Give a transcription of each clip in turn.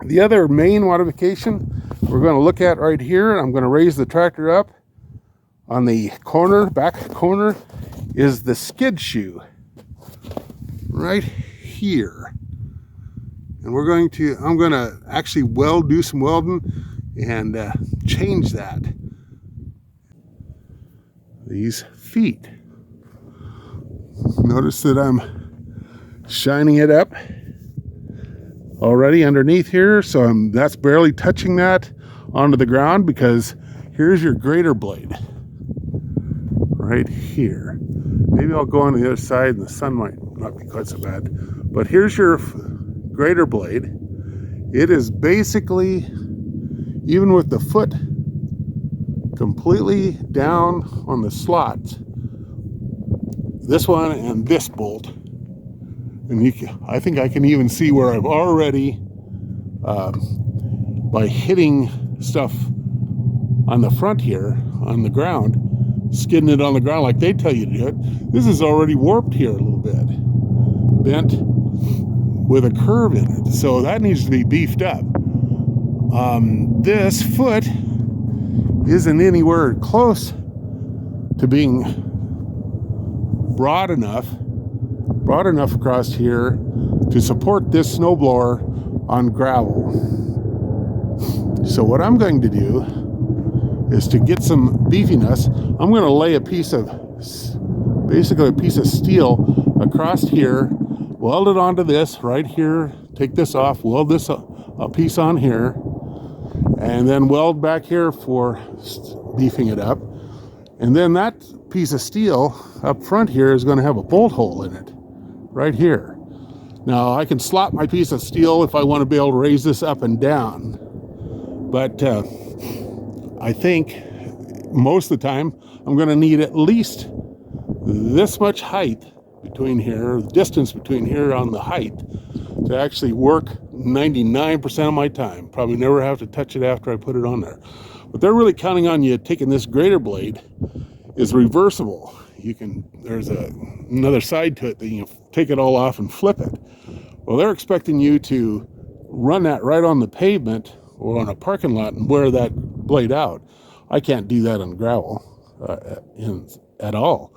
The other main modification we're going to look at right here, I'm going to raise the tractor up on the corner, back corner, is the skid shoe right here. And I'm going to actually do some welding and change that. These feet. Notice that I'm shining it up already underneath here, so that's barely touching that onto the ground, because here's your grater blade right here. Maybe I'll go on the other side and the sun might not be quite so bad, but here's your grater blade. It is basically, even with the foot completely down on the slots, this one and this bolt, and I think I can even see where I've already, by hitting stuff on the front here, on the ground, skidding it on the ground like they tell you to do it, this is already warped here a little bit, bent with a curve in it. So that needs to be beefed up. This foot isn't anywhere close to being broad enough across here to support this snowblower on gravel. So what I'm going to do is, to get some beefiness, I'm going to lay basically a piece of steel across here, weld it onto this right here, take this off, weld this a piece on here, and then weld back here for beefing it up. And then that piece of steel up front here is going to have a bolt hole in it right here. Now I can slot my piece of steel if I want to be able to raise this up and down, but I think most of the time I'm going to need at least this much height between here, distance between here on the height, to actually work 99% of my time. Probably never have to touch it after I put it on there. But they're really counting on you taking this grater blade is reversible. There's another side to it that you can take it all off and flip it. Well, they're expecting you to run that right on the pavement or on a parking lot and wear that blade out. I can't do that on gravel at all.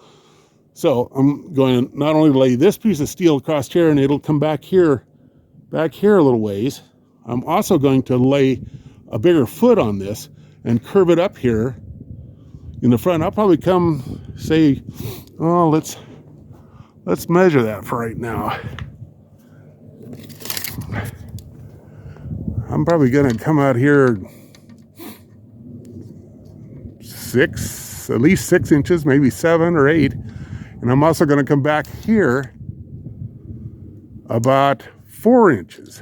So I'm going to not only lay this piece of steel across here and it'll come back here a little ways, I'm also going to lay a bigger foot on this and curve it up here in the front. I'll probably come, say, oh, let's measure that for right now. I'm probably going to come out here at least 6 inches, maybe 7 or 8. And I'm also going to come back here about 4 inches.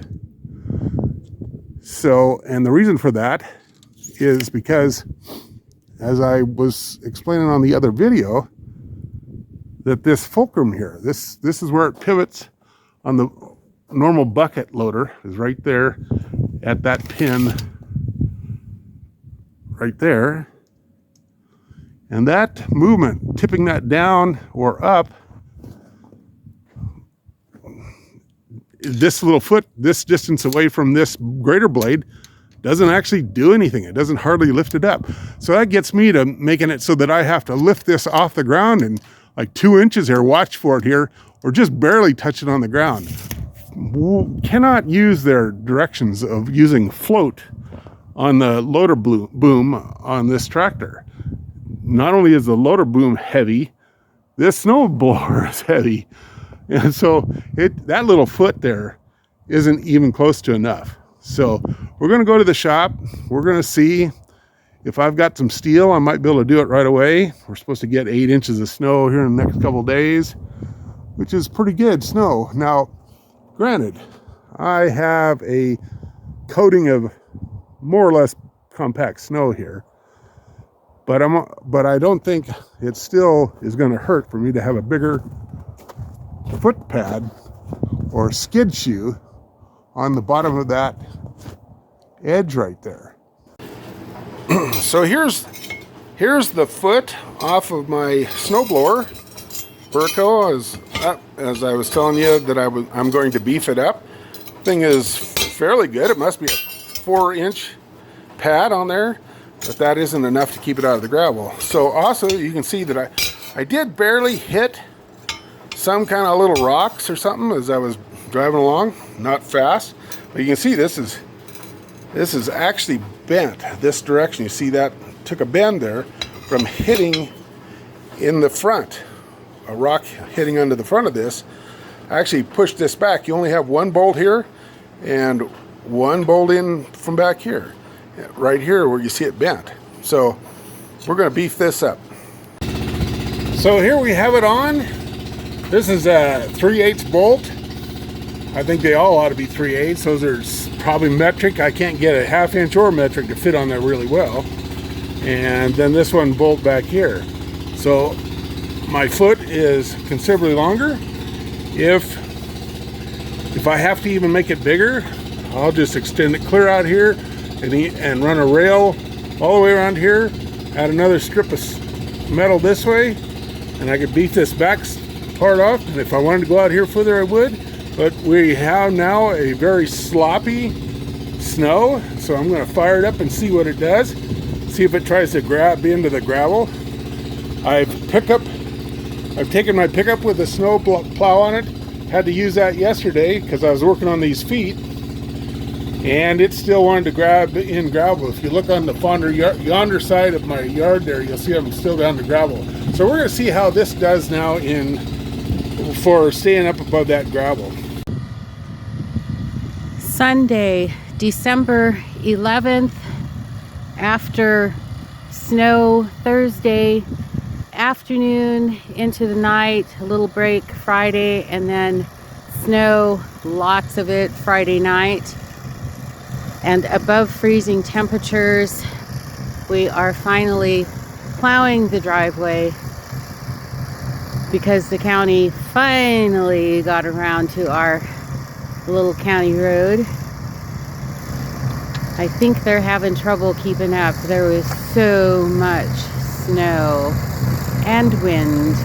So, and the reason for that is because, as I was explaining on the other video, that this fulcrum here, this is where it pivots on the normal bucket loader, is right there at that pin right there. And that movement, tipping that down or up, this little foot, this distance away from this grater blade, doesn't actually do anything. It doesn't hardly lift it up. So that gets me to making it so that I have to lift this off the ground and like 2 inches here, watch for it here, or just barely touch it on the ground. Cannot use their directions of using float on the loader boom on this tractor. Not only is the loader boom heavy, this snowblower is heavy. And so that little foot there isn't even close to enough. So we're going to go to the shop. We're going to see if I've got some steel. I might be able to do it right away. We're supposed to get 8 inches of snow here in the next couple of days, which is pretty good snow. Now, granted, I have a coating of more or less compact snow here, but I don't think it still is going to hurt for me to have a bigger foot pad or skid shoe on the bottom of that edge right there. So here's the foot off of my snowblower. Berco, as I was telling you that I'm going to beef it up. Thing is fairly good. It must be a 4-inch pad on there, but that isn't enough to keep it out of the gravel. So also you can see that I did barely hit some kind of little rocks or something as I was driving along, not fast, but you can see this is actually bent this direction. You see that took a bend there from hitting in the front, a rock hitting under the front of this. I actually pushed this back. You only have one bolt here and one bolt in from back here, right here where you see it bent. So we're going to beef this up. So here we have it on. This is a 3/8 bolt. I think they all ought to be 3/8. Those are probably metric. I can't get a 1/2 inch or metric to fit on there really well. And then this one bolt back here. So my foot is considerably longer. If I have to even make it bigger, I'll just extend it clear out here and run a rail all the way around here, add another strip of metal this way, and I could beef this back part off. And if I wanted to go out here further, I would. But we have now a very sloppy snow, so I'm going to fire it up and see what it does. See if it tries to grab into the gravel. I've taken my pickup with a snow plow on it. Had to use that yesterday because I was working on these feet, and it still wanted to grab in gravel. If you look on the yonder side of my yard there, you'll see I'm still down to gravel. So we're going to see how this does now for staying up above that gravel. Sunday, December 11th, after snow Thursday afternoon into the night, a little break Friday, and then snow, lots of it Friday night, and above freezing temperatures. We are finally plowing the driveway because the county finally got around to our little county road. I think they're having trouble keeping up. There was so much snow and wind.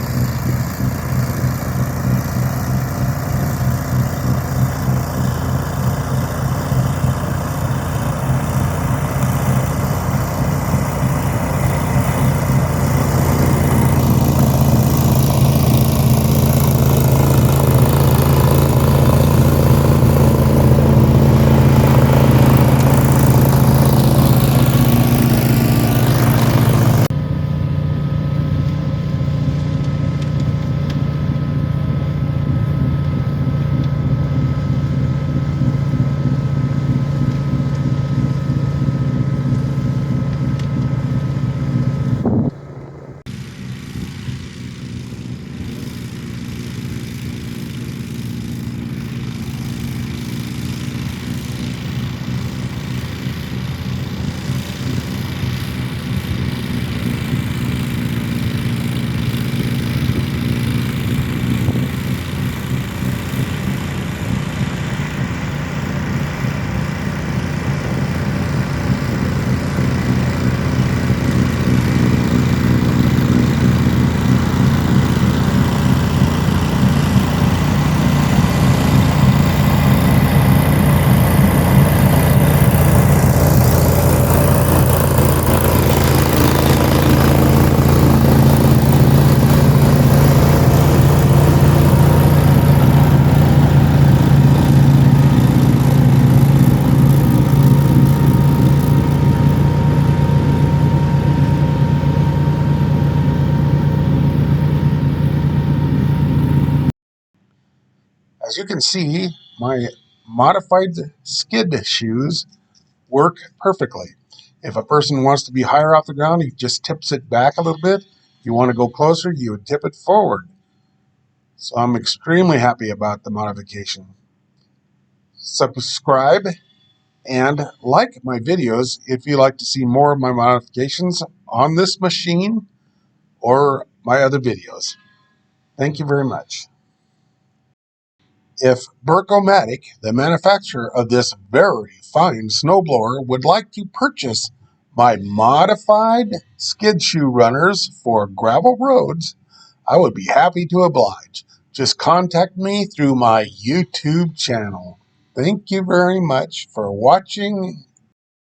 As you can see, my modified skid shoes work perfectly. If a person wants to be higher off the ground, he just tips it back a little bit. If you want to go closer, you would tip it forward. So I'm extremely happy about the modification. Subscribe and like my videos if you like to see more of my modifications on this machine or my other videos. Thank you very much. If Bercomac, the manufacturer of this very fine snowblower, would like to purchase my modified skid shoe runners for gravel roads, I would be happy to oblige. Just contact me through my YouTube channel. Thank you very much for watching